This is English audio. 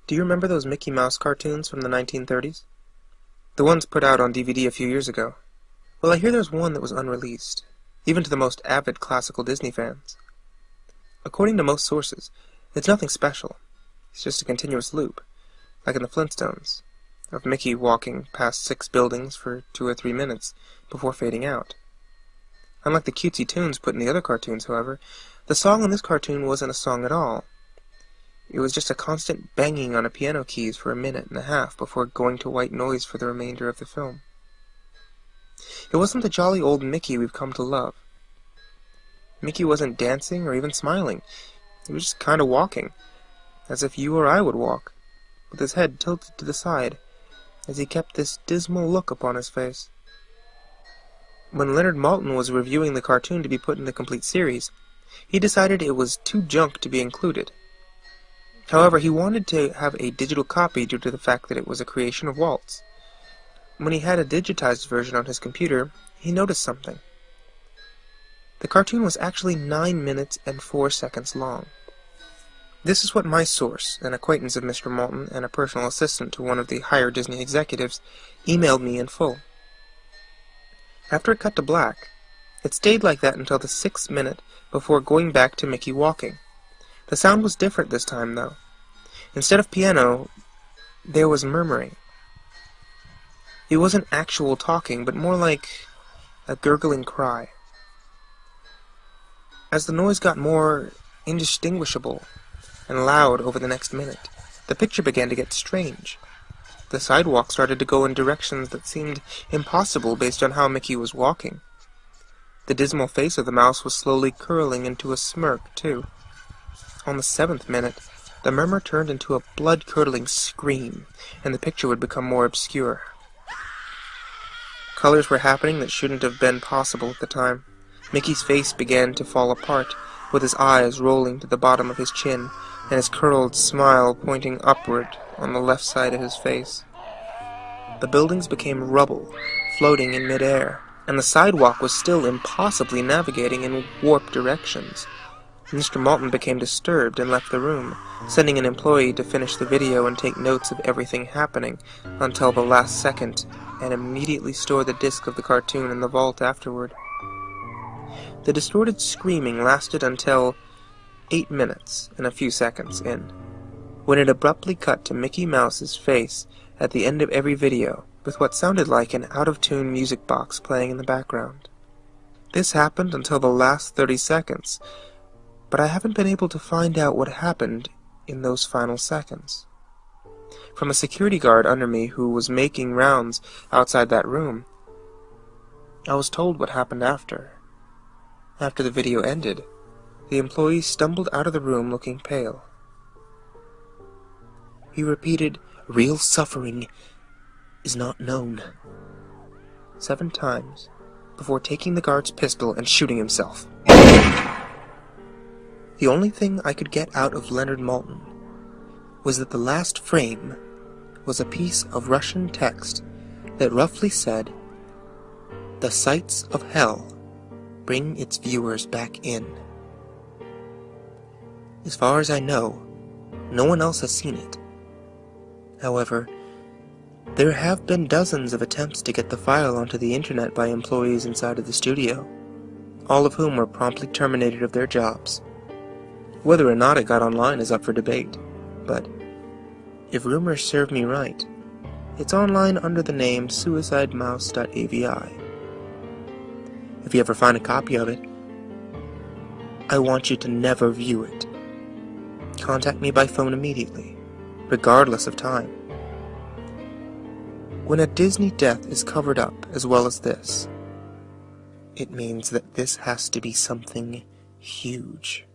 Do you remember those Mickey Mouse cartoons from the 1930s? The ones put out on DVD a few years ago. Well, I hear there's one that was unreleased, even to the most avid classical Disney fans. According to most sources, it's nothing special. It's just a continuous loop, like in the Flintstones, of Mickey walking past 6 buildings for 2 or 3 minutes before fading out. Unlike the cutesy tunes put in the other cartoons, however, the song in this cartoon wasn't a song at all. It was just a constant banging on a piano keys for 1.5 minutes before going to white noise for the remainder of the film. It wasn't the jolly old Mickey we've come to love. Mickey wasn't dancing or even smiling. He was just kind of walking, as if you or I would walk, with his head tilted to the side, as he kept this dismal look upon his face. When Leonard Maltin was reviewing the cartoon to be put in the complete series, he decided it was too junk to be included. However, he wanted to have a digital copy due to the fact that it was a creation of Walt's. When he had a digitized version on his computer, he noticed something. The cartoon was actually 9 minutes and 4 seconds long. This is what my source, an acquaintance of Mr. Maltin and a personal assistant to one of the higher Disney executives, emailed me in full. After it cut to black, it stayed like that until the 6th minute before going back to Mickey walking. The sound was different this time, though. Instead of piano, there was murmuring. It wasn't actual talking, but more like a gurgling cry. As the noise got more indistinguishable and loud over the next minute, the picture began to get strange. The sidewalk started to go in directions that seemed impossible based on how Mickey was walking. The dismal face of the mouse was slowly curling into a smirk, too. On the 7th minute, the murmur turned into a blood-curdling scream, and the picture would become more obscure. Colors were happening that shouldn't have been possible at the time. Mickey's face began to fall apart, with his eyes rolling to the bottom of his chin, and his curled smile pointing upward on the left side of his face. The buildings became rubble, floating in mid-air, and the sidewalk was still impossibly navigating in warped directions. Mr. Maltin became disturbed and left the room, sending an employee to finish the video and take notes of everything happening until the last second, and immediately store the disc of the cartoon in the vault afterward. The distorted screaming lasted until 8 minutes and a few seconds in, when it abruptly cut to Mickey Mouse's face at the end of every video, with what sounded like an out-of-tune music box playing in the background. This happened until the last 30 seconds, but I haven't been able to find out what happened in those final seconds. From a security guard under me who was making rounds outside that room, I was told what happened after. After the video ended, the employee stumbled out of the room looking pale. He repeated, "Real suffering is not known," 7 times before taking the guard's pistol and shooting himself. The only thing I could get out of Leonard Maltin was that the last frame was a piece of Russian text that roughly said, "The sights of hell bring its viewers back in." As far as I know, no one else has seen it. However, there have been dozens of attempts to get the file onto the internet by employees inside of the studio, all of whom were promptly terminated of their jobs. Whether or not it got online is up for debate, but if rumors serve me right, it's online under the name suicidemouse.avi. If you ever find a copy of it, I want you to never view it. Contact me by phone immediately, regardless of time. When a Disney death is covered up as well as this, it means that this has to be something huge.